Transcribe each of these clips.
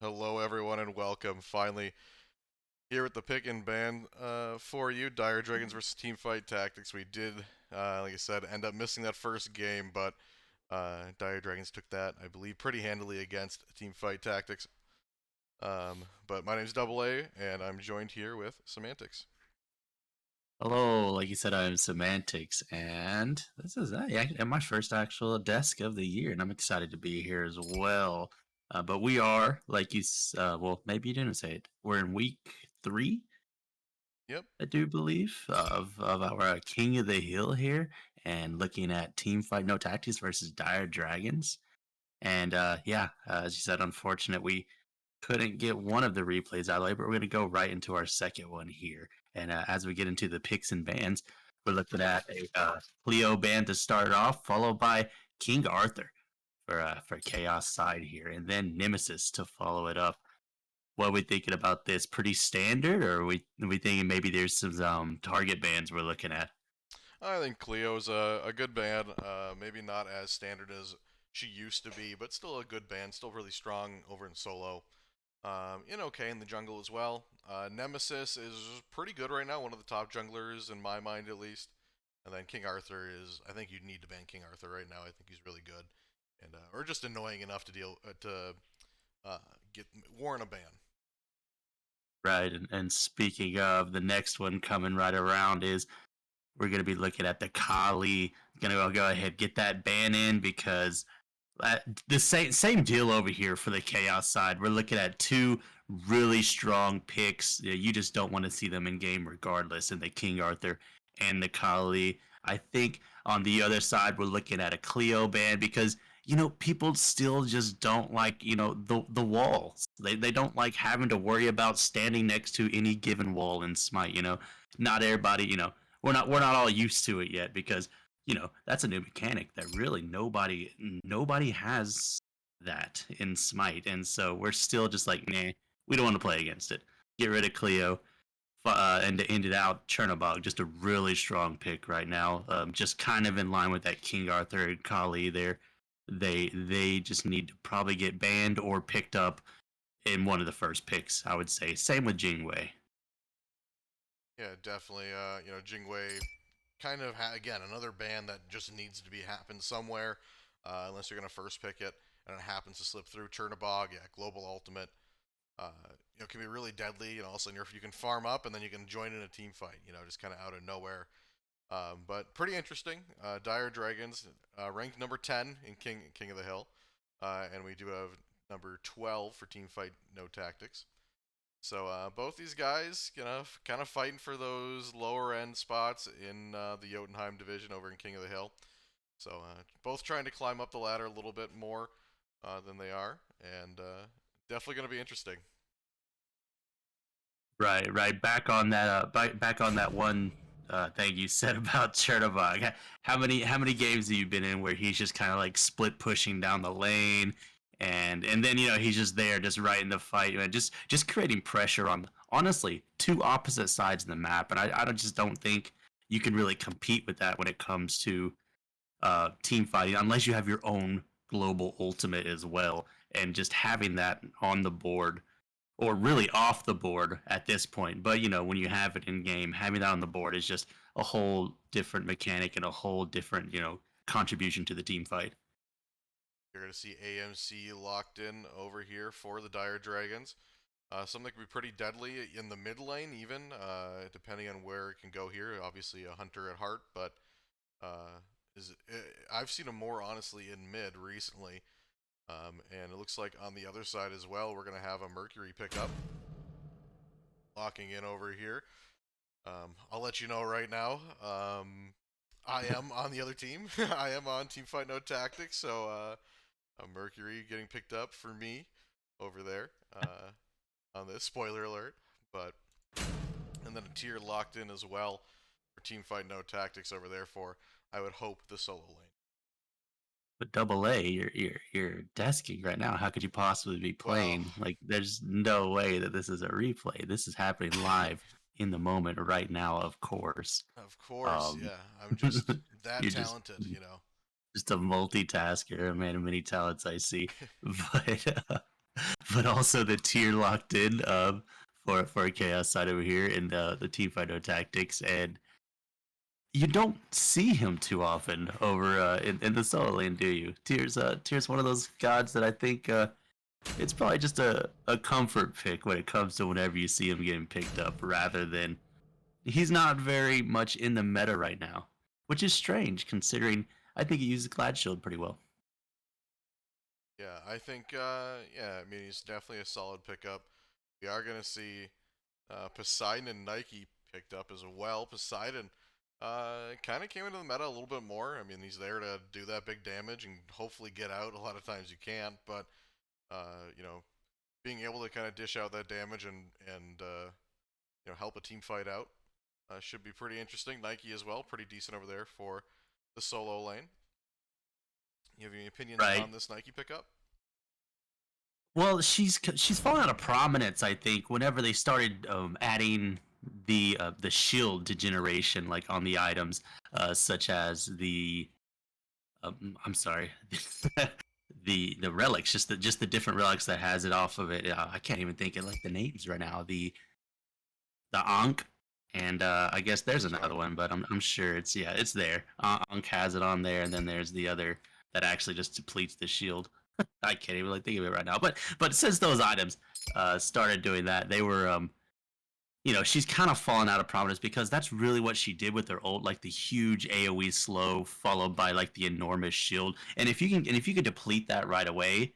Hello, everyone, and welcome. Finally, here with the pick and ban for you, Dire Dragons versus Team Fight Tactics. We did, like I said, end up missing that first game, but Dire Dragons took that, I believe, pretty handily against Team Fight Tactics. But my name's Double A, and I'm joined here with Semantics. Hello, like you said, I'm Semantics, and this is my first actual desk of the year, and I'm excited to be here as well. But we are, well, maybe you didn't say it. We're in week 3, Yep. I do believe, of our King of the Hill here, and looking at Team Fight No Tactics versus Dire Dragons. And as you said, unfortunate we couldn't get one of the replays out of the way, but we're going to go right into our second one here. And as we get into the picks and bans, we're looking at a Cleo band to start off, followed by King Arthur for Chaos side here, and then Nemesis to follow it up. What are we thinking about this? Pretty standard, or are we thinking maybe there's some target bands we're looking at? I think Cleo's a good band. Maybe not as standard as she used to be, but still a good band. Still really strong over in solo. Okay in the jungle as well. Nemesis is pretty good right now, one of the top junglers in my mind at least. And then King Arthur is, I think you need to ban King Arthur right now. I think he's really good, and or just annoying enough to deal to uh, get warrant a ban. Right, and speaking of, the next one coming right around is we're going to be looking at the Kali. Going to go ahead get that ban in because the same deal over here for the Chaos side. We're looking at two really strong picks. You just don't want to see them in game regardless. In the King Arthur and the Kali. I think on the other side we're looking at a Cleo ban because people still just don't like the walls. They don't like having to worry about standing next to any given wall in Smite. Not everybody. We're not all used to it yet because that's a new mechanic that really nobody has that in Smite, and so we're still just like, nah, we don't want to play against it. Get rid of Cleo, and to end it out, Chernobog, just a really strong pick right now. Just kind of in line with that King Arthur and Kali there. They just need to probably get banned or picked up in one of the first picks, I would say. Same with Jingwei. Yeah, definitely. Jingwei kind of again another ban that just needs to be happen somewhere, unless you're gonna first pick it and it happens to slip through. Chernobog, yeah, global ultimate. Can be really deadly. All of a sudden you can farm up and then you can join in a team fight. Just kind of out of nowhere. But pretty interesting. Dire Dragons, ranked number 10 in King of the Hill, and we do have number 12 for Team Fight No Tactics. So both these guys, kind of fighting for those lower end spots in the Jotunheim division over in King of the Hill. So both trying to climb up the ladder a little bit more than they are, and definitely going to be interesting. Right, right. Back on that one thing you said about Chernobog. How many games have you been in where he's just kind of like split pushing down the lane, and then he's just there, just right in the fight, just creating pressure on honestly two opposite sides of the map, and I just don't think you can really compete with that when it comes to team fighting unless you have your own global ultimate as well, and just having that on the board or really off the board at this point. But when you have it in game, having that on the board is just a whole different mechanic and a whole different contribution to the team fight. You're going to see AMC locked in over here for the Dire Dragons. Something could be pretty deadly in the mid lane, even depending on where it can go here. Obviously, a hunter at heart, but uh, I've seen him more honestly in mid recently. And it looks like on the other side as well, we're going to have a Mercury pickup locking in over here. I'll let you know right now. I am on the other team. I am on Team Fight No Tactics, so a Mercury getting picked up for me over there on this. Spoiler alert. But and then a tier locked in as well for Team Fight No Tactics over there for, I would hope, the solo lane. But double A, you're desking right now. How could you possibly be Well, playing? Like, there's no way that this is a replay. This is happening live in the moment right now, of course. of course, Um, yeah. I'm just that you're just talented. just a multitasker, a man of many talents, I see. But but also the tier locked in for chaos side over here in the team fight no tactics, and you don't see him too often over in the solo lane, do you? Tier's one of those gods that I think it's probably just a comfort pick when it comes to whenever you see him getting picked up, rather than he's not very much in the meta right now, which is strange considering I think he uses Glad Shield pretty well. Yeah, I think, yeah, I mean, he's definitely a solid pickup. We are going to see Poseidon and Nike picked up as well. Poseidon kind of came into the meta a little bit more. I mean, he's there to do that big damage and hopefully get out. A lot of times you can't, but, you know, being able to kind of dish out that damage and you know, help a team fight out should be pretty interesting. Nike as well, pretty decent over there for the solo lane. You have any opinions Right. on this Nike pickup? Well, she's fallen out of prominence, I think, whenever they started adding the shield degeneration, like on the items, such as the I'm sorry, the relics, just the different relics that has it off of it. I can't even think of like the names right now. The Ankh, and I guess there's another Sorry. one, but I'm sure it's yeah, it's there. Ankh has it on there, and then there's the other that actually just depletes the shield. I can't even like think of it right now. But since those items started doing that, they were she's kind of fallen out of prominence because that's really what she did with her ult, like the huge AoE slow followed by like the enormous shield. And if you can deplete that right away,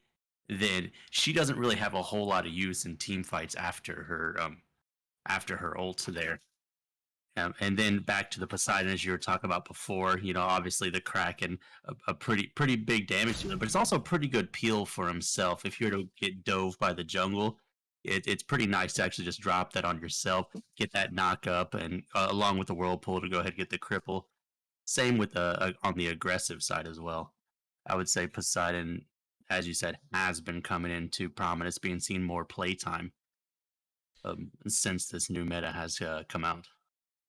then she doesn't really have a whole lot of use in team fights after her ult there. And then back to the Poseidon, as you were talking about before, obviously the Kraken, a pretty big damage dealer, but it's also a pretty good peel for himself. If you're to get dove by the jungle, it's pretty nice to actually just drop that on yourself, get that knock up, and along with the whirlpool to go ahead and get the cripple. Same with on the aggressive side as well. I would say Poseidon, as you said, has been coming into prominence, being seen more playtime since this new meta has come out.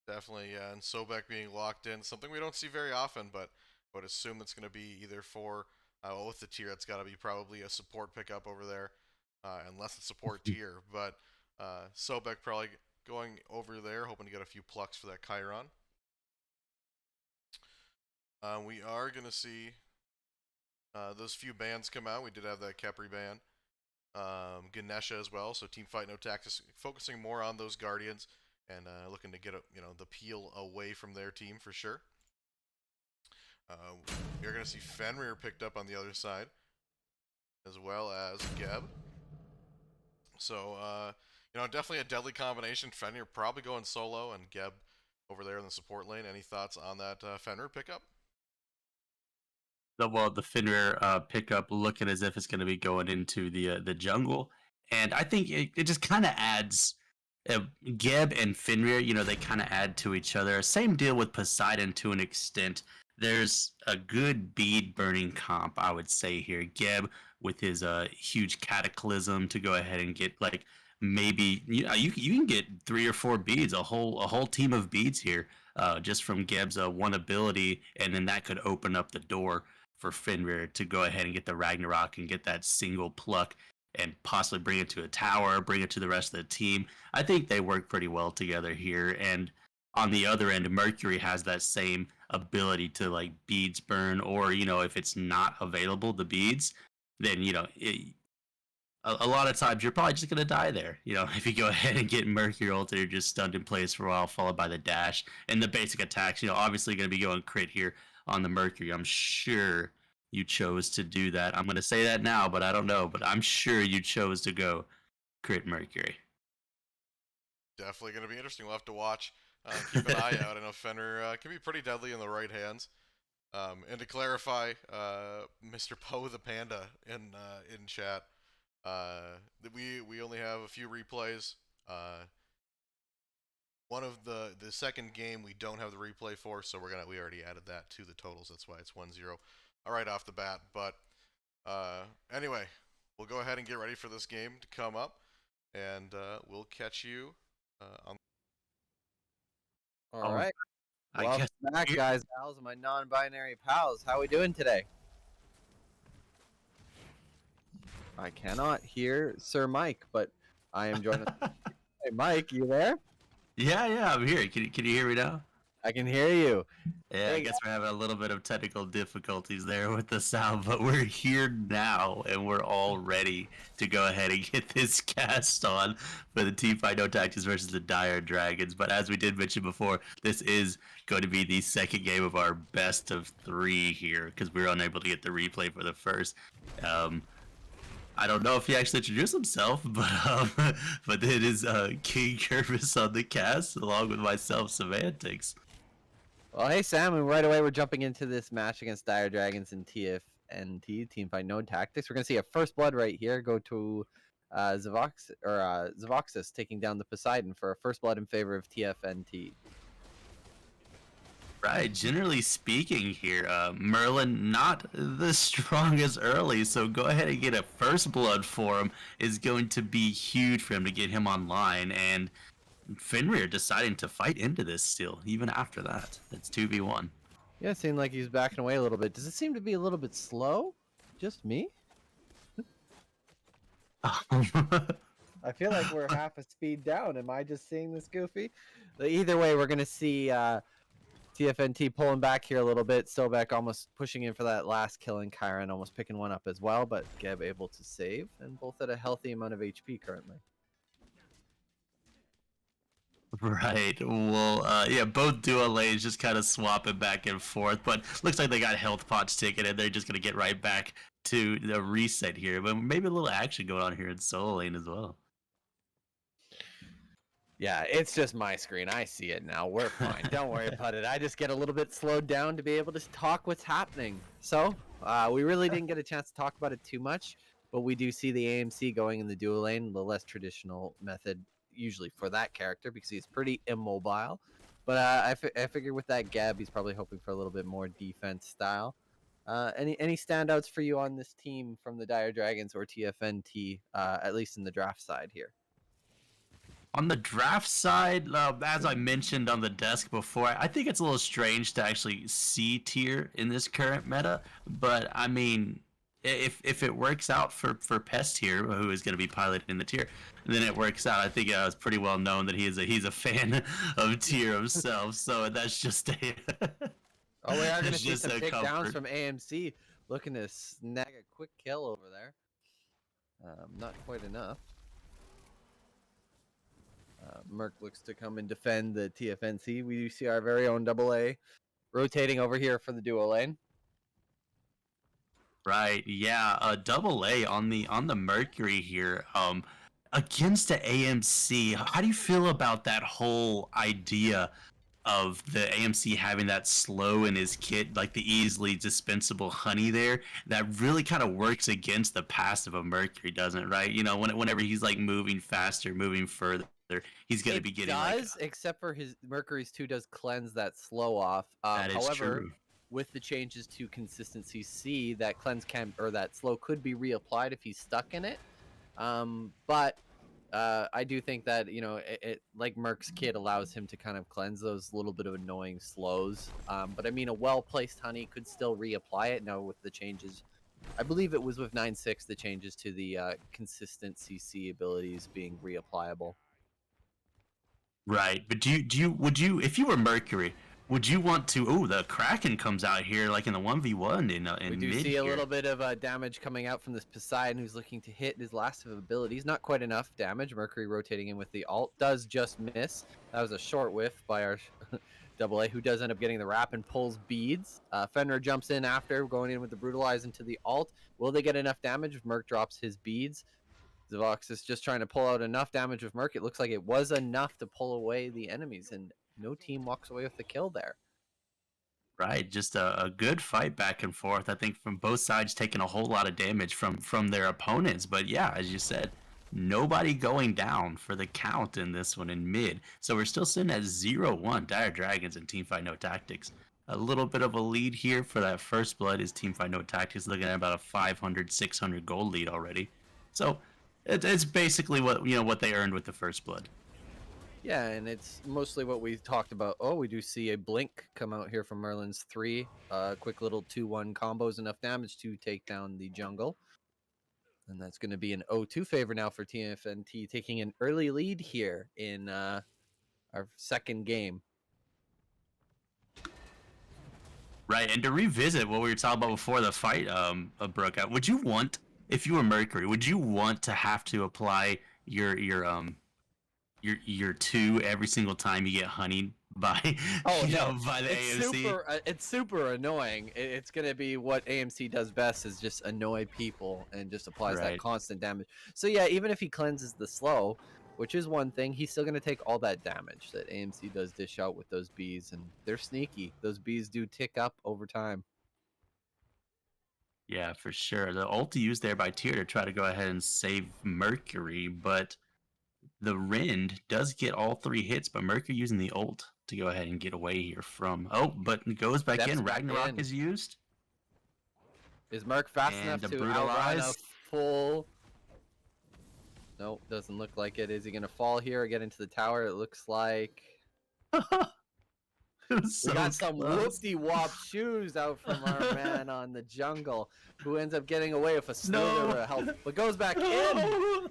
Definitely, yeah. And Sobek being locked in, something we don't see very often, but I would assume that's going to be either for, well, with the tier, it's got to be probably a support pickup over there, unless it's support tier. But Sobek probably going over there, hoping to get a few plucks for that Chiron. We are going to see those few bans come out. We did have that Kepri ban. Ganesha as well. So team fight no tactics, focusing more on those guardians and looking to get the peel away from their team for sure. You're gonna see Fenrir picked up on the other side, as well as Geb. So definitely a deadly combination. Fenrir probably going solo, and Geb over there in the support lane. Any thoughts on that Fenrir pickup? The Fenrir pickup looking as if it's going to be going into the jungle, and I think it just kind of adds. Geb and Fenrir, they kind of add to each other. Same deal with Poseidon to an extent. There's a good bead burning comp, I would say here. Geb with his huge cataclysm to go ahead and get like maybe you can get 3 or 4 beads, a whole team of beads here, just from Geb's one ability, and then that could open up the door for Fenrir to go ahead and get the Ragnarok and get that single pluck and possibly bring it to a tower, bring it to the rest of the team. I think they work pretty well together here. And on the other end, Mercury has that same ability to like beads burn, or if it's not available, the beads, then a lot of times you're probably just gonna die there. If you go ahead and get Mercury ult, you're just stunned in place for a while, followed by the dash and the basic attacks. Obviously gonna be going crit here on the Mercury. I'm sure you chose to do that. I'm gonna say that now, but I don't know. But I'm sure you chose to go crit Mercury. Definitely gonna be interesting. We'll have to watch. Keep an eye out. I know Fenrir can be pretty deadly in the right hands. And to clarify, Mr. Poe the Panda in chat, we only have a few replays. One of the second game we don't have the replay for, so we already added that to the totals. That's why it's 1-0. All right, off the bat. But anyway, we'll go ahead and get ready for this game to come up, and we'll catch you on. All Oh, right. I Welcome guess. back, guys, gals, and my non-binary pals. How we doing today? I cannot hear Sir Mike, but I am joined. Hey, Mike, you there? Yeah, I'm here. Can you hear me now? I can hear you. Yeah, I Hey, guess we're having a little bit of technical difficulties there with the sound, but we're here now and we're all ready to go ahead and get this cast on for the Team Fight No Tactics versus the Dire Dragons. But as we did mention before, this is going to be the second game of our best of three here because we were unable to get the replay for the first. Um, I don't know if he actually introduced himself, but it is King Kervis on the cast along with myself, Semantics. well, hey Sam, and right away we're jumping into this match against Dire Dragons and TFNT Team Fight No Tactics. We're gonna see a first blood right here go to Zavoxis taking down the Poseidon for a first blood in favor of TFNT. Right, generally speaking here, Merlin not the strongest early, so go ahead and get a first blood for him is going to be huge for him to get him online, and Fenrir deciding to fight into this still, even after that. It's 2v1. Yeah, it seemed like he's backing away a little bit. Does it seem to be a little bit slow? Just me? I feel like we're half a speed down. Am I just seeing this goofy? Either way, we're gonna see TFNT pulling back here a little bit. Sobek almost pushing in for that last kill, and Kyron almost picking one up as well, but Geb able to save, and both at a healthy amount of HP currently. Right. Well, yeah, both duo lanes just kind of swapping back and forth, but looks like they got health pots taken, and they're just gonna get right back to the reset here. But maybe a little action going on here in solo lane as well. Yeah, it's just my screen. I see it now. We're fine. Don't worry about it. I just get a little bit slowed down to be able to talk what's happening. So, we really didn't get a chance to talk about it too much, but we do see the AMC going in the duo lane, the less traditional method usually for that character because he's pretty immobile. But I figure with that Gab, he's probably hoping for a little bit more defense style. Any standouts for you on this team from the Dire Dragons or TFNT, at least in the draft side here? On the draft side, as I mentioned on the desk before, I think it's a little strange to actually see tier in this current meta. But I mean, if it works out for Pest here, who is going to be piloting the tier, then it works out. I think it's pretty well known that he's a fan of tier himself. So that's just a Oh, we are going to it's see just some a takedowns comfort. from AMC. Looking to snag a quick kill over there. Not quite enough. Merc looks to come and defend the TFNC. We do see our very own Double A rotating over here for the duo lane. Right. Yeah. Double A on the Mercury here. Against the AMC. How do you feel about that whole idea of the AMC having that slow in his kit, like the easily dispensable honey there? That really kind of works against the passive of Mercury, doesn't it? Right. You know, whenever he's like moving faster, moving further, he's gonna It be getting like does, except for his Mercury's 2 does cleanse that slow off. that is However, true. with the changes to consistency C, that cleanse can or that slow could be reapplied if he's stuck in it. But I do think that it like Merc's kit allows him to kind of cleanse those little bit of annoying slows. But I mean, a well placed honey could still reapply it. Now with the changes, I believe it was with 9.6 the changes to the consistent CC abilities being reapplicable. Right, but would you if you were Mercury, would you want to? Oh, the Kraken comes out here like in the 1v1 We in do mid see a here. little bit of damage coming out from this Poseidon, who's looking to hit his last of abilities. Not quite enough damage. Mercury rotating in with the alt does just miss. That was a short whiff by our Double A, who does end up getting the wrap and pulls beads. Fenrir jumps in after, going in with the brutalize into the alt. Will they get enough damage if Merc drops his beads? Zavox is just trying to pull out enough damage with Merc. It looks like it was enough to pull away the enemies, and no team walks away with the kill there. Right, just a good fight back and forth. I think from both sides taking a whole lot of damage from their opponents. But yeah, as you said, nobody going down for the count in this one in mid. So we're still sitting at 0-1 Dire Dragons and Teamfight No Tactics. A little bit of a lead here for that first blood is Teamfight No Tactics looking at about a 500, 600 gold lead already. So it's basically what they earned with the first blood. Yeah, and it's mostly what we talked about. Oh, we do see a blink come out here from Merlin's 3. Quick little 2-1 combos, enough damage to take down the jungle. And that's going to be an 0-2 favor now for TFNT, taking an early lead here in our second game. Right, and to revisit what we were talking about before the fight broke out, would you want, if you were Mercury, would you want to have to apply your two every single time you get honeyed by Oh no, by the AMC? It's super annoying. It's gonna be what AMC does best is just annoy people and just applies that Right. constant damage. So yeah, even if he cleanses the slow, which is one thing, he's still gonna take all that damage that AMC does dish out with those bees, and they're sneaky. Those bees do tick up over time. Yeah, for sure. The ult used there by Tyr to try to go ahead and save Mercury, but the Rend does get all 3 hits, but Mercury using the ult to go ahead and get away here from. Oh, but it goes back Steps in. back Ragnarok in. is used. Is Merc fast And enough to to outrun a brutalize. full? Nope, doesn't look like it. Is he gonna fall here or get into the tower? It looks like It was we so got some close. whoop-de-wop shoes out from our man on the jungle, who ends up getting away with a slither No. of health, but goes back in.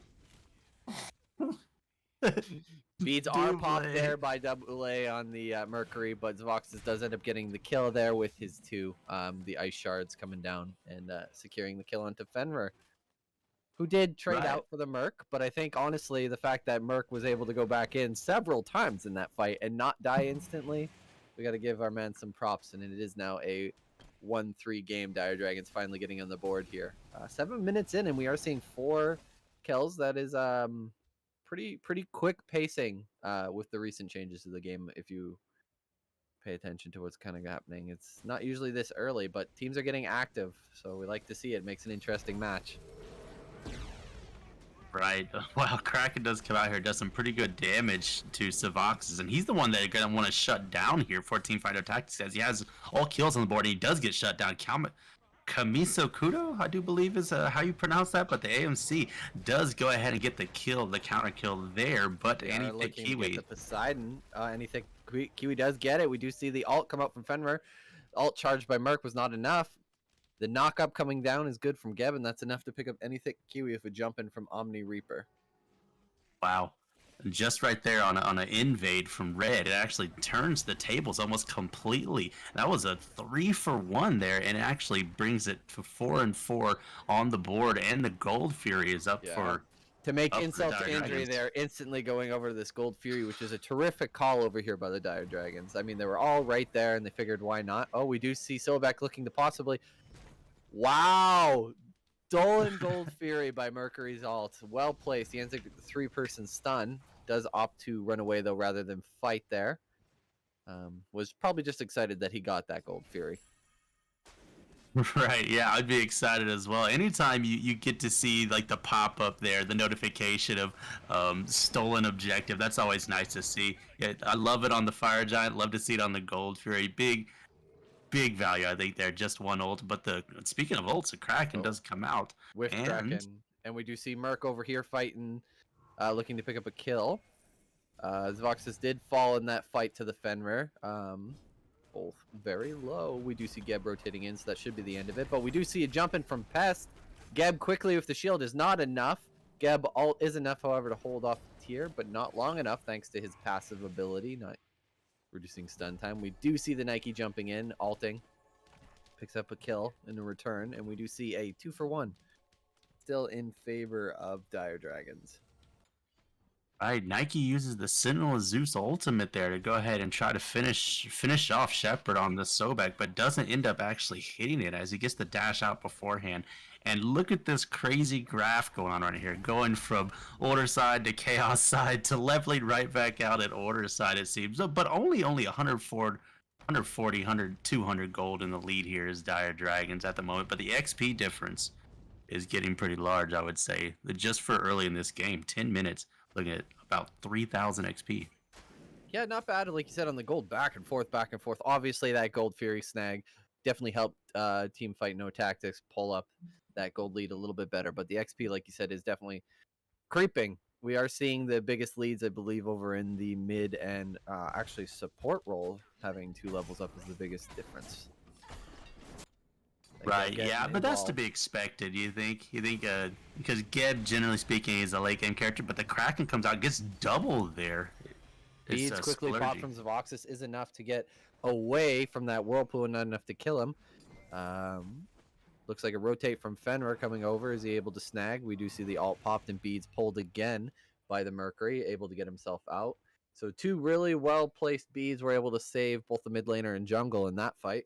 Beads are popped Double. there by Double A on the Mercury, but Zvoxes does end up getting the kill there with his 2, the ice shards coming down and securing the kill onto Fenrir, who did trade Right. out for the Merc. But I think honestly, the fact that Merc was able to go back in several times in that fight and not die instantly, we got to give our man some props. And it is now a 1-3 game. Dire Dragons finally getting on the board here. 7 minutes in, and we are seeing 4 kills. That is pretty quick pacing with the recent changes to the game. If you pay attention to what's kind of happening, it's not usually this early, but teams are getting active, so we like to see it. Makes an interesting match. Right. Well, Kraken does come out here, does some pretty good damage to Savoxes, and he's the one that you're gonna want to shut down here for Team Fighter Tactics, as he has all kills on the board, and he does get shut down. Kamiso Kudo, I do believe is how you pronounce that, but the AMC does go ahead and get the kill, the counter kill there, but We are anything looking to Kiwi. get to Poseidon. Anything Kiwi does get it. We do see the ult come up from Fenrir. Ult charged by Merc was not enough. The knock up coming down is good from Geb, and that's enough to pick up anything Kiwi if we jump in from Omni Reaper. Wow. Just right there on an invade from Red, it actually turns the tables almost completely. That was a 3-for-1 there, and it actually brings it to 4-4 on the board, and the Gold Fury is up for. To make Up for insult to Dire injury, Dragons. they're instantly going over to this Gold Fury, which is a terrific call over here by the Dire Dragons. I mean, they were all right there, and they figured, why not? Oh, we do see Silverback looking to possibly... Wow! Stolen Gold Fury by Mercury's ult. Well placed. He ends up with the 3-person stun. Does opt to run away, though, rather than fight there. Was probably just excited that he got that Gold Fury. Right, yeah, I'd be excited as well. Anytime you get to see like the pop up there, the notification of stolen objective, that's always nice to see. Yeah, I love it on the Fire Giant, love to see it on the Gold Fury. Big value, I think there. Just one ult, but speaking of ults, the Kraken does come out. With And- Kraken. And we do see Merc over here fighting, looking to pick up a kill. Zvoxes did fall in that fight to the Fenrir. Both very low. We do see Geb rotating in, so that should be the end of it. But we do see a jump in from Pest. Geb quickly with the shield is not enough. Geb ult is enough, however, to hold off Tyr, but not long enough thanks to his passive ability, not reducing stun time. We do see the Nike jumping in, ulting. Picks up a kill in a return, and we do see a 2-for-1. Still in favor of Dire Dragons. Right, Nike uses the Sentinel of Zeus ultimate there to go ahead and try to finish off Shepard on the Sobek, but doesn't end up actually hitting it as he gets the dash out beforehand. And look at this crazy graph going on right here, going from order side to chaos side to leveling right back out at order side, it seems. But only 140, 200 gold in the lead here is Dire Dragons at the moment. But the XP difference is getting pretty large, I would say. Just for early in this game, 10 minutes, looking at about 3,000 XP. Yeah, not bad. Like you said, on the gold, back and forth, back and forth. Obviously, that Gold Fury snag definitely helped Team Fight No Tactics pull up that gold lead a little bit better. But the XP, like you said, is definitely creeping. We are seeing the biggest leads, I believe, over in the mid and actually support role. Having 2 levels up is the biggest difference. That Geb Right, yeah, getting but that's to involved. be expected. You think? Because Geb, generally speaking, is a late game character, but the Kraken comes out, gets double there. It's Beads quickly pop splurging. from Zavoxis is enough to get away from that whirlpool, not enough to kill him. Um, Looks like a rotate from Fenrir coming over. Is he able to snag? We do see the alt popped and Beads pulled again by the Mercury, able to get himself out. So two really well placed Beads were able to save both the mid laner and jungle in that fight.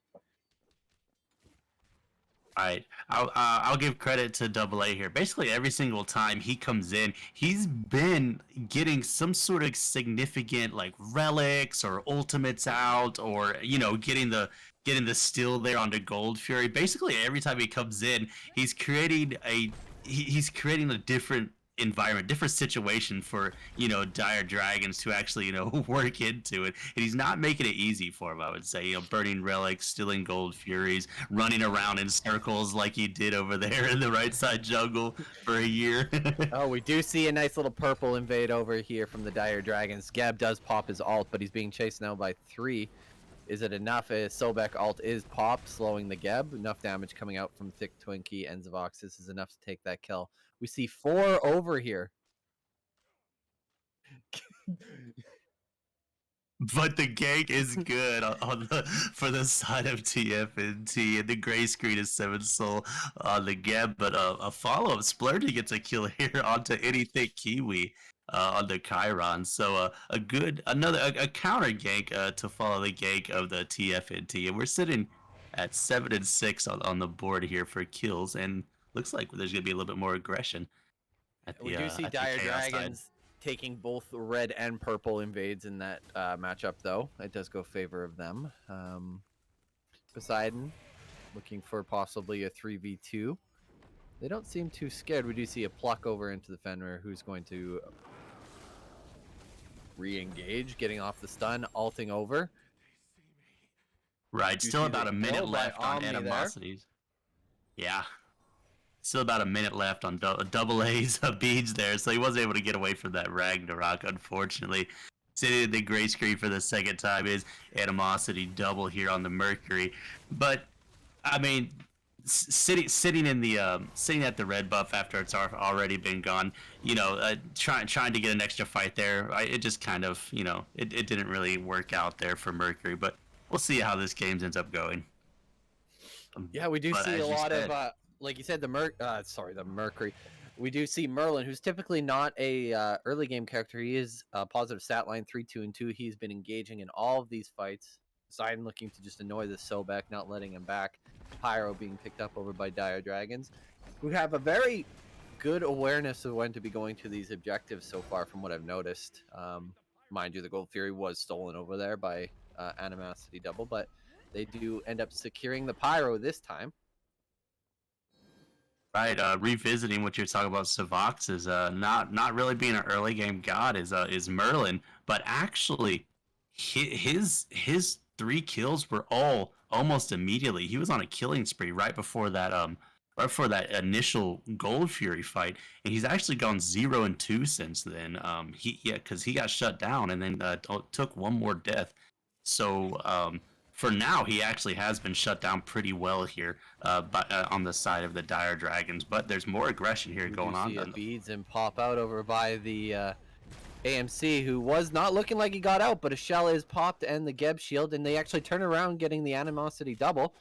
Right. I'll give credit to Double A here. Basically, every single time he comes in, he's been getting some sort of significant like relics or ultimates out, or getting the steal there onto Gold Fury. Basically, every time he comes in, he's creating a different environment, different situation for Dire Dragons to actually work into it. And he's not making it easy for him. I would say burning relics, stealing Gold Furies, running around in circles like he did over there in the right side jungle for a year. Oh, we do see a nice little purple invade over here from the Dire Dragons. Gab does pop his ult, but he's being chased now by 3. Is it enough? Sobek ult is popped, slowing the Geb. Enough damage coming out from Thick Twinkie and Zavoxis is enough to take that kill. We see 4 over here. But the gank is good for the side of TFNT, and the gray screen is 7 soul on the Geb. But a follow up Splurgy gets a kill here onto anything Kiwi on the Chiron. So a counter gank to follow the gank of the TFNT, and we're sitting at 7 and 6 on the board here for kills, and looks like there's gonna be a little bit more aggression at We the do see at the Dire Chaos side. Dragons taking both red and purple invades in that matchup, though. It does go favor of them. Poseidon looking for possibly a 3v2. They don't seem too scared. We do see a pluck over into the Fenrir, who's going to re-engage, getting off the stun, alting over. Right, You still see about the a minute kill by left on Omni there. Animosities. Yeah, still about a minute left on Double A's beads there, so he wasn't able to get away from that Ragnarok, unfortunately. Sitting in the gray screen for the second time is Animosity double here on the Mercury. But, I mean, sitting at the red buff after it's already been gone, trying to get an extra fight there, it just kind of, it didn't really work out there for Mercury, but we'll see how this game ends up going. Yeah, we do But see a as you lot said, of, like you said, the Mercury. We do see Merlin, who's typically not a early game character. He is a positive stat line 3, 2, and 2. He's been engaging in all of these fights. Poseidon looking to just annoy the Sobek, not letting him back. Pyro being picked up over by Dire Dragons, who have a very good awareness of when to be going to these objectives so far, from what I've noticed. Mind you, the Gold Fury was stolen over there by Animosity Double, but they do end up securing the Pyro this time. right, revisiting what you're talking about, Savox is not really being an early game god is Merlin, but actually his 3 kills were all almost immediately. He was on a killing spree right before that initial Gold Fury fight, and he's actually gone 0 and 2 since then. Because he got shut down and then took one more death. So for now, he actually has been shut down pretty well here, on the side of the Dire Dragons. But there's more aggression here We going do on. see a beads and pop out over by the AMC, who was not looking like he got out, but a shell is popped and the Geb shield, and they actually turn around getting the Animosity double.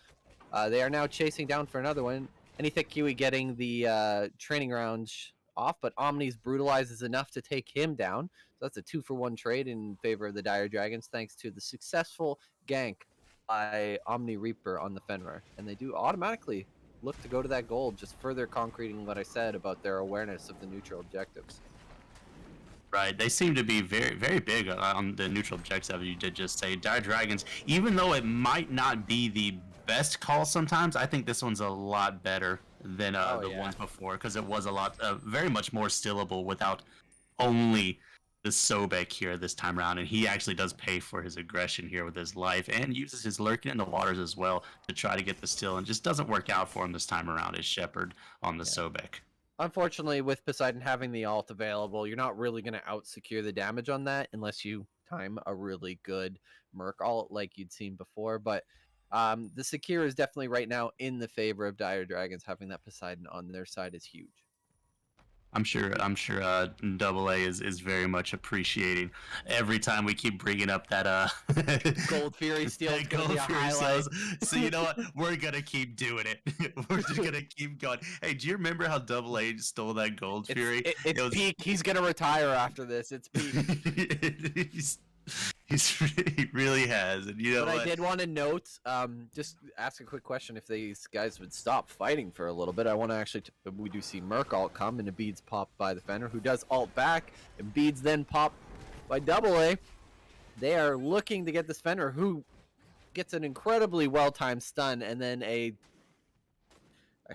They are now chasing down for another one. Anything Kiwi getting the training rounds off, but Omni's brutalize is enough to take him down. So that's a 2-for-1 trade in favor of the Dire Dragons, thanks to the successful gank by Omni Reaper on the Fenrir. And they do automatically look to go to that gold, just further concreting what I said about their awareness of the neutral objectives. Right, they seem to be very, very big on the neutral objective. You did just say Dire Dragons, even though it might not be the best call sometimes. I think this one's a lot better than the ones before, because it was a lot, very much more stillable without only the Sobek here this time around, and he actually does pay for his aggression here with his life and uses his lurking in the waters as well to try to get the still, and just doesn't work out for him this time around as Shepherd on the Sobek. Unfortunately, with Poseidon having the alt available, you're not really going to out-secure the damage on that unless you time a really good Merc alt like you'd seen before. But The Secure is definitely right now in the favor of Dire Dragons. Having that Poseidon on their side is huge. I'm sure. Double A is very much appreciating every time we keep bringing up that Gold Fury Steel is that gonna be Gold a Fury highlight. Steel's. So you know what? We're gonna keep doing it. We're just gonna keep going. Hey, do you remember how Double A stole that Gold Fury? It's It was. peak. He's gonna retire after this. It's peak. he's, he really has, and you know But I what? did want to note, just ask a quick question: if these guys would stop fighting for a little bit, I want to actually. We do see Merc alt come, and Beads pop by the Fenrir, who does alt back, and Beads then pop by Double A. They are looking to get this Fenrir, who gets an incredibly well-timed stun, and then a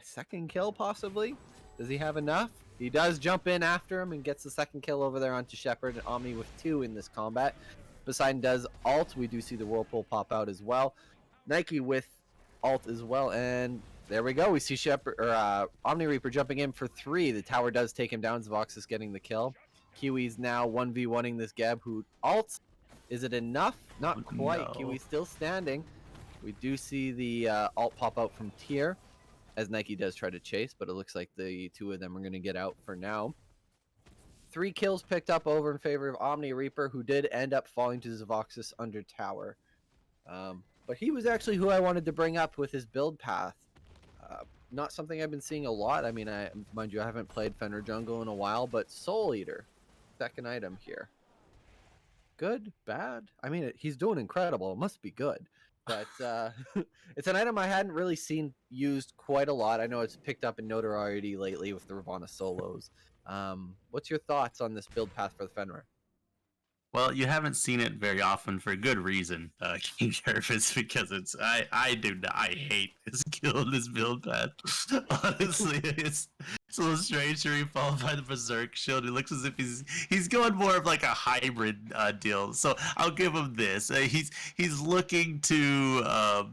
second kill possibly. Does he have enough? He does jump in after him and gets the second kill over there onto Shepard, and Omni with 2 in this combat. Poseidon does alt. We do see the Whirlpool pop out as well. Nike with alt as well, and there we go. We see Shepard or Omni Reaper jumping in for 3. The tower does take him down. Zvox is getting the kill. Kiwi's now 1v1ing this Geb who alts. Is it enough? Not quite. No. Kiwi's still standing. We do see the alt pop out from Tier as Nike does try to chase, but it looks like the 2 of them are going to get out for now. 3 kills picked up over in favor of Omni Reaper, who did end up falling to Zvoxus under tower. But he was actually who I wanted to bring up with his build path. Not something I've been seeing a lot. I mean, mind you, I haven't played Fenrir Jungle in a while, but Soul Eater, second item here. Good, bad? I mean, he's doing incredible. It must be good. But it's an item I hadn't really seen used quite a lot. I know it's picked up in notoriety lately with the Ravana solos. What's your thoughts on this build path for the Fenrir? Well, you haven't seen it very often for good reason, King Jarvis, because I hate this guild, this build path. Honestly, it's a little strange to followed by the Berserk Shield. It looks as if he's going more of like a hybrid deal. So I'll give him this. He's looking to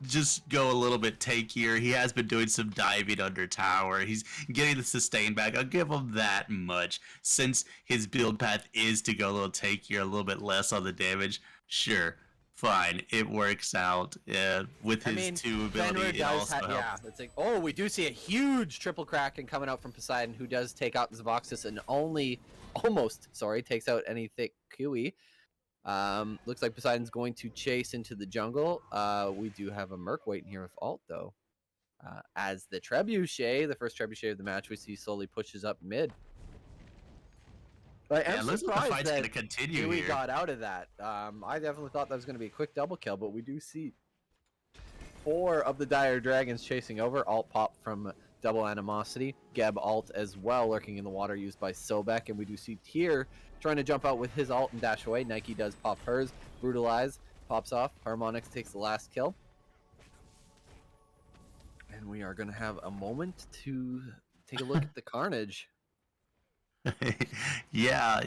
just go a little bit tankier. He has been doing some diving under tower. He's getting the sustain back. I'll give him that much. Since his build path is to go a little tankier, a little bit less on the damage, sure, fine. It works out. With his 2 ability, it also helps. Yeah, it's like, oh, we do see a huge triple Kraken coming out from Poseidon, who does take out Zvoxus and almost takes out any thick QE. Looks like Poseidon's going to chase into the jungle. We do have a Merc waiting here with alt, though. As the Trebuchet, the first Trebuchet of the match, we see slowly pushes up mid. But I'm surprised that Kiwi got out of that. I definitely thought that was going to be a quick double kill, but we do see 4 of the Dire Dragons chasing over. Alt pop from double Animosity. Geb alt as well, lurking in the water, used by Sobek. And we do see Tier trying to jump out with his alt and dash away. Nike does pop hers. Brutalize pops off. Harmonix takes the last kill. And we are going to have a moment to take a look at the carnage. Yeah,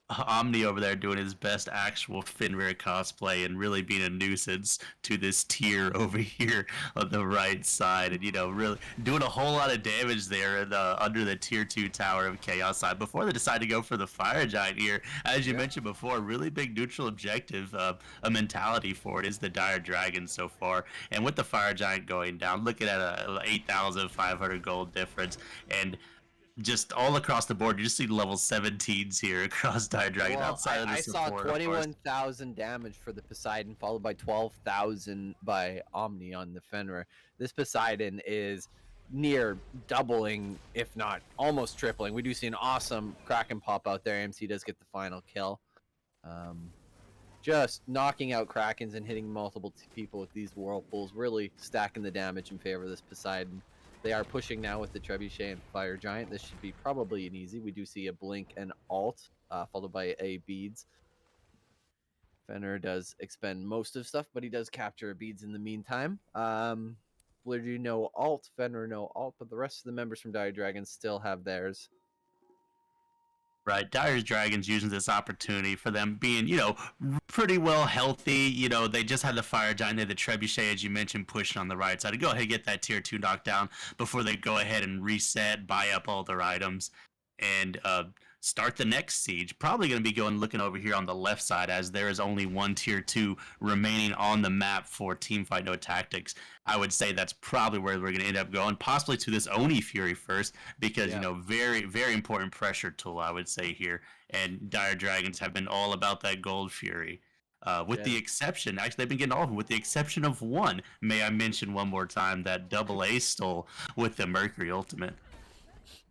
Omni over there doing his best actual Fenrir cosplay and really being a nuisance to this Tier over here on the right side, and really doing a whole lot of damage there under the Tier 2 Tower of Chaos side before they decide to go for the Fire Giant here. As you mentioned before, really big neutral objective, a mentality for it is the Dire Dragon so far, and with the Fire Giant going down, looking at a 8,500 gold difference, and just all across the board, you just see level 17s here across Dire Dragon outside of the support. I saw 21,000 damage for the Poseidon, followed by 12,000 by Omni on the Fenrir. This Poseidon is near doubling, if not almost tripling. We do see an awesome Kraken pop out there. AMC does get the final kill. Just knocking out Krakens and hitting multiple people with these Whirlpools, really stacking the damage in favor of this Poseidon. They are pushing now with the Trebuchet and Fire Giant. This should be probably an easy. We do see a Blink and Alt, followed by a Beads. Fenrir does expend most of stuff, but he does capture a Beads in the meantime. Blurgy no Alt, Fenrir no Alt, but the rest of the members from Dire Dragons still have theirs. Right, Dire Dragons using this opportunity for them being, pretty well healthy. They just had the Fire Giant, they had the Trebuchet, as you mentioned, pushing on the right side to go ahead and get that Tier 2 knockdown before they go ahead and reset, buy up all their items, and start the next siege. Probably going to be looking over here on the left side, as there is only one tier 2 remaining on the map for Teamfight No Tactics. I would say that's probably where we're going to end up going, possibly to this Oni Fury first, because Yeah. very very important pressure tool, I would say here. And Dire Dragons have been all about that Gold Fury. With the Yeah. exception, actually, they've been getting all of them, with the exception of one. May I mention one more time that Double A stole with the Mercury Ultimate?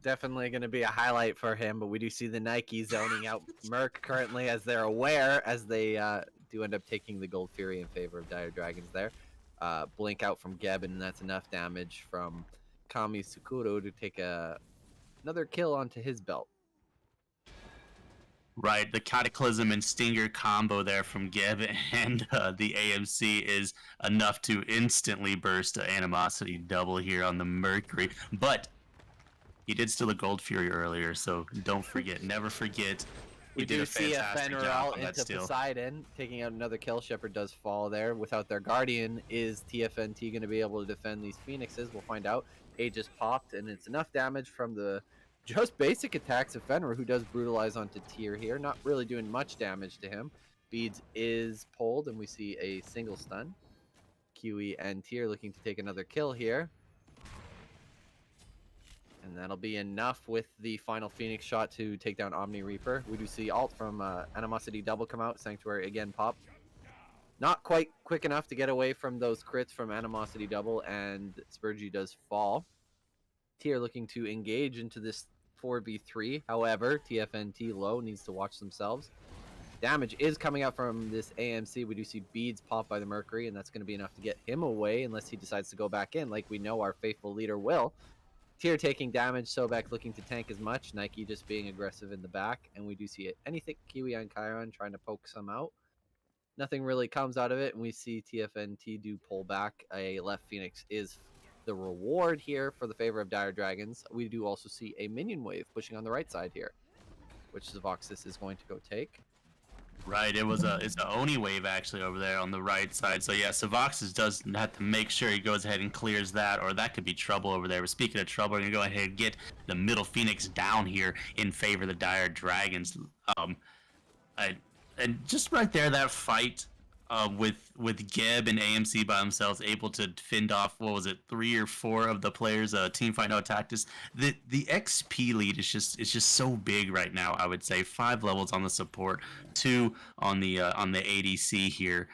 Definitely going to be a highlight for him, but we do see the Nike zoning out Merc currently, as they're aware, as they do end up taking the Gold Fury in favor of Dire Dragons there. Blink out from Geb, and that's enough damage from Kami Sukuro to take another kill onto his belt. Right, the Cataclysm and Stinger combo there from Geb and the AMC is enough to instantly burst Animosity double here on the Mercury. But he did steal a Gold Fury earlier, so don't forget, never forget. He We did do a see a fantastic Fenrir job out on that into steal. Poseidon, taking out another kill. Shepard does fall there. Without their Guardian, is TFNT going to be able to defend these Phoenixes? We'll find out. Aegis popped, and it's enough damage from the just basic attacks of Fenrir, who does brutalize onto Tyr here. Not really doing much damage to him. Beads is pulled, and we see a single stun. QE and Tyr looking to take another kill here. And that'll be enough with the final Phoenix shot to take down Omni Reaper. We do see ult from Animosity double come out. Sanctuary again pop. Not quite quick enough to get away from those crits from Animosity double, and Spurgy does fall. Tyr looking to engage into this 4v3. However, TFNT low needs to watch themselves. Damage is coming out from this AMC. We do see beads pop by the Mercury, and that's going to be enough to get him away unless he decides to go back in, like we know our faithful leader will. Tyr taking damage, Sobek looking to tank as much, Nike just being aggressive in the back, and we do see it. Anything Kiwi on Chiron trying to poke some out. Nothing really comes out of it, and we see TFNT do pull back. A left Phoenix is the reward here for the favor of Dire Dragons. We do also see a minion wave pushing on the right side here, which Zavoxis is going to go take. Right, it's a Oni wave actually over there on the right side. So yeah, Savoxis does have to make sure he goes ahead and clears that, or that could be trouble over there. But speaking of trouble, we're gonna go ahead and get the middle Phoenix down here in favor of the Dire Dragons. And just right there, that fight with Geb and AMC by themselves, able to fend off, what was it, 3 or 4 of the players, Teamfight No Tactics. The XP lead is just so big right now. I would say 5 levels on the support, 2 on the ADC here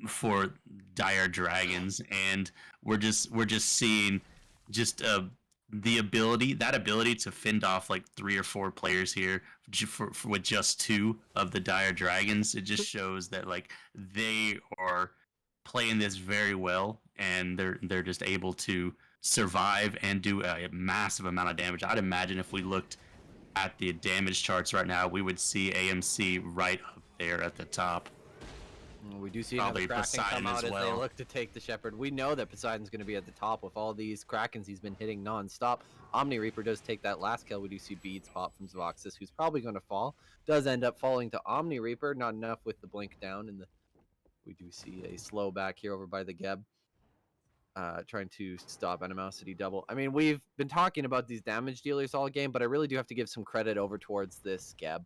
for Dire Dragons, and we're just seeing just the ability to fend off like 3 or 4 players here with just 2 of the Dire Dragons. It just shows that like they are playing this very well, and they're just able to survive and do a massive amount of damage. I'd imagine if we looked at the damage charts right now, we would see AMC right up there at the top. We do see Probably another Kraken Poseidon come out as as they well. look to take the Shepherd. We know that Poseidon's going to be at the top with all these Krakens he's been hitting non-stop. Omni Reaper does take that last kill. We do see beads pop from Zavoxis, who's probably going to fall. Does end up falling to Omni Reaper. Not enough with the blink down. And we do see a slow back here over by the Geb. Trying to stop Animosity double. I mean, we've been talking about these damage dealers all game, but I really do have to give some credit over towards this Geb.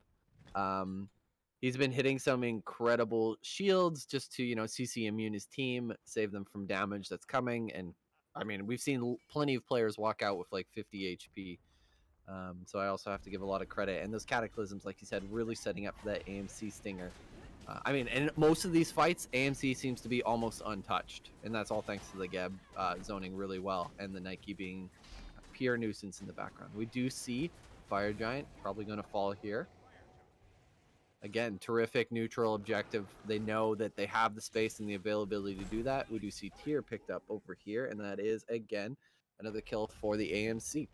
He's been hitting some incredible shields just to, CC immune his team, save them from damage that's coming. And I mean, we've seen plenty of players walk out with like 50 HP. So I also have to give a lot of credit. And those Cataclysms, like you said, really setting up for that AMC Stinger. I mean, in most of these fights, AMC seems to be almost untouched. And that's all thanks to the Geb zoning really well and the Nike being a pure nuisance in the background. We do see Fire Giant probably going to fall here. Again, terrific neutral objective. They know that they have the space and the availability to do that. We do see Tyr picked up over here, and that is, again, another kill for the AMC.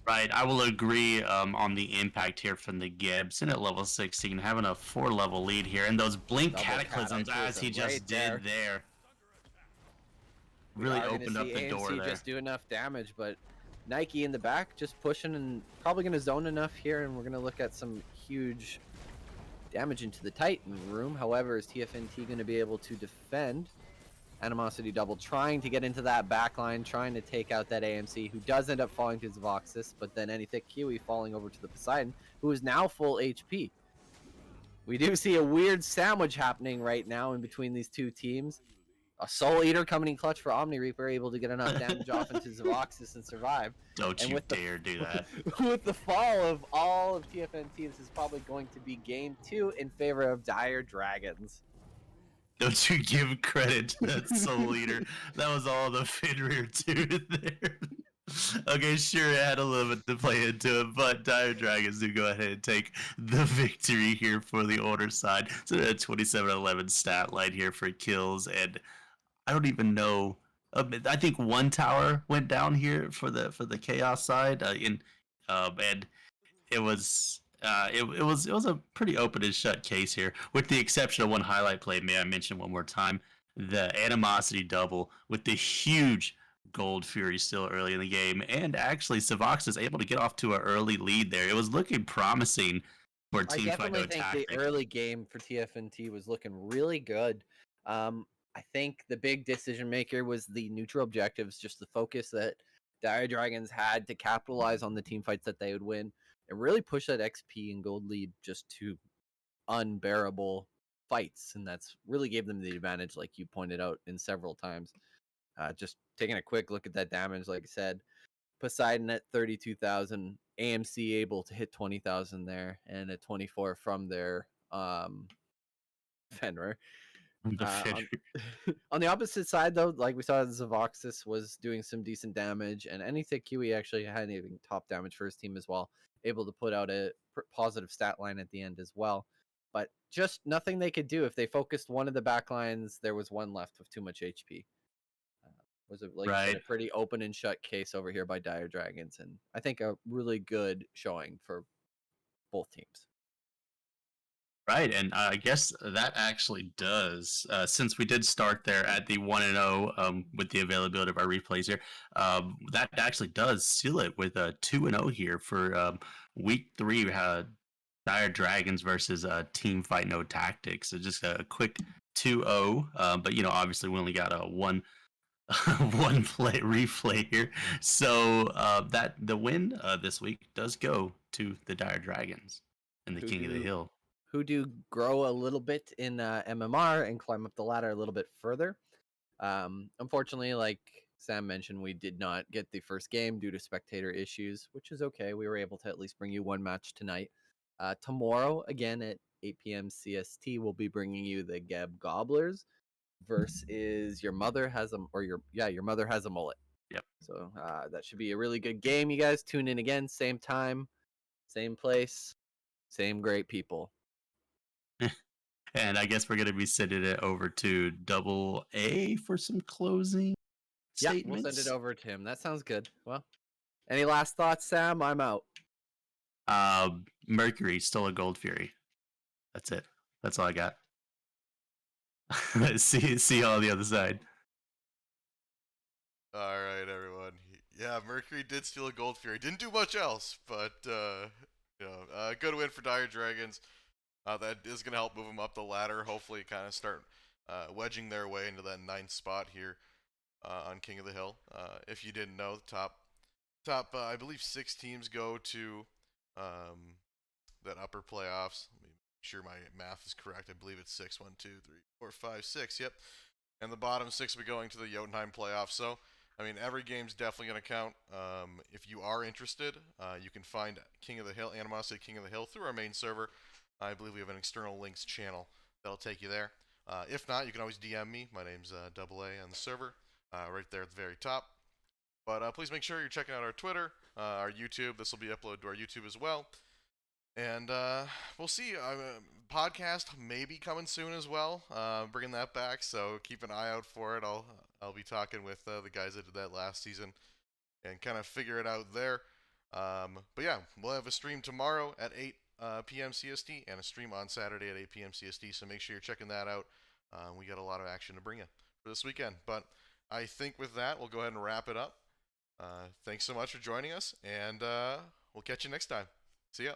Right, I will agree on the impact here from the Geb. Sitting at level 16, having a 4-level lead here, and those blink Double cataclysms, as he just right did there, really opened up the door there. Just do enough damage, but Nike in the back just pushing and probably going to zone enough here, and we're going to look at some huge damage into the Titan room. However, is TFNT going to be able to defend? Animosity double trying to get into that back line, trying to take out that AMC, who does end up falling to Zavoxis, but then Anythic Kiwi falling over to the Poseidon, who is now full HP. We do see a weird sandwich happening right now in between these two teams. A Soul Eater coming in clutch for Omni Reaper, able to get enough damage off into Zavoxis and survive. Don't And you with dare do that. with the fall of all of TFNT, this is probably going to be game 2 in favor of Dire Dragons. Don't you give credit to that Soul Leader. That was all the Fenrir 2 there. Okay, sure, it had a little bit to play into it, but Dire Dragons do go ahead and take the victory here for the Order side. So a 27-11 stat line here for kills, and I don't even know. I think one tower went down here for the Chaos side, and it was a pretty open and shut case here, with the exception of one highlight play. May I mention one more time the Animosity double with the huge Gold Fury still early in the game, and actually Savox is able to get off to an early lead there. It was looking promising for I Team Fight definitely No think the Tactic. early game for TFNT was looking really good. I think the big decision maker was the neutral objectives, just the focus that Dire Dragons had to capitalize on the team fights that they would win and really push that XP and gold lead just to unbearable fights. And that's really gave them the advantage, like you pointed out in several times. Just taking a quick look at that damage, like I said, Poseidon at 32,000, AMC able to hit 20,000 there, and a 24 from their Fenrir. The On, Fenrir. on the opposite side, though, like we saw, Zavoxis was doing some decent damage, and Anythic Kiwi actually had even top damage for his team as well, able to put out a positive stat line at the end as well. But just nothing they could do. If they focused one of the back lines, there was one left with too much HP. Was it, like you said, Right. a pretty open and shut case over here by Dire Dragons, and I think a really good showing for both teams. Right, and I guess that actually does, since we did start there at the 1-0 with the availability of our replays here, that actually does seal it with a 2-0 here for week 3. We had Dire Dragons versus Team Fight No Tactics. So just a quick 2-0, but obviously we only got a one play replay here. So that the win this week does go to the Dire Dragons and the Who King of the do Hill. who do grow a little bit in MMR and climb up the ladder a little bit further. Unfortunately, like Sam mentioned, we did not get the first game due to spectator issues, which is okay. We were able to at least bring you one match tonight. Tomorrow, again at 8 p.m. CST, we'll be bringing you the Geb Gobblers versus Your Mother Has Your Mother Has a Mullet. Yep. So that should be a really good game. You guys tune in again, same time, same place, same great people. And I guess we're going to be sending it over to Double A for some closing Yeah, statements. we'll send it over to him. That sounds good. Well, any last thoughts, Sam? I'm out. Mercury, still a Gold Fury. That's it. That's all I got. see you on the other side. All right, everyone. Yeah, Mercury did steal a Gold Fury. Didn't do much else, but good win for Dire Dragons. That is going to help move them up the ladder. Hopefully, kind of start wedging their way into that 9th spot here on King of the Hill. If you didn't know, the top I believe 6 teams go to that upper playoffs. Let me make sure my math is correct. I believe it's 6, 1, 2, 3, 4, 5, 6. Yep. And the bottom 6 will be going to the Jotunheim playoffs. So, I mean, every game's definitely going to count. If you are interested, you can find King of the Hill, Animosity King of the Hill, through our main server. I believe we have an external links channel that'll take you there. If not, you can always DM me. My name's Double A on the server, right there at the very top. But please make sure you're checking out our Twitter, our YouTube. This will be uploaded to our YouTube as well. And we'll see. Podcast may be coming soon as well. Bringing that back, so keep an eye out for it. I'll be talking with the guys that did that last season and kind of figure it out there. But yeah, we'll have a stream tomorrow at 8 p.m. CST and a stream on Saturday at 8 p.m. CST. So make sure you're checking that out. We got a lot of action to bring you for this weekend. But I think with that, we'll go ahead and wrap it up. Thanks so much for joining us, and we'll catch you next time. See ya.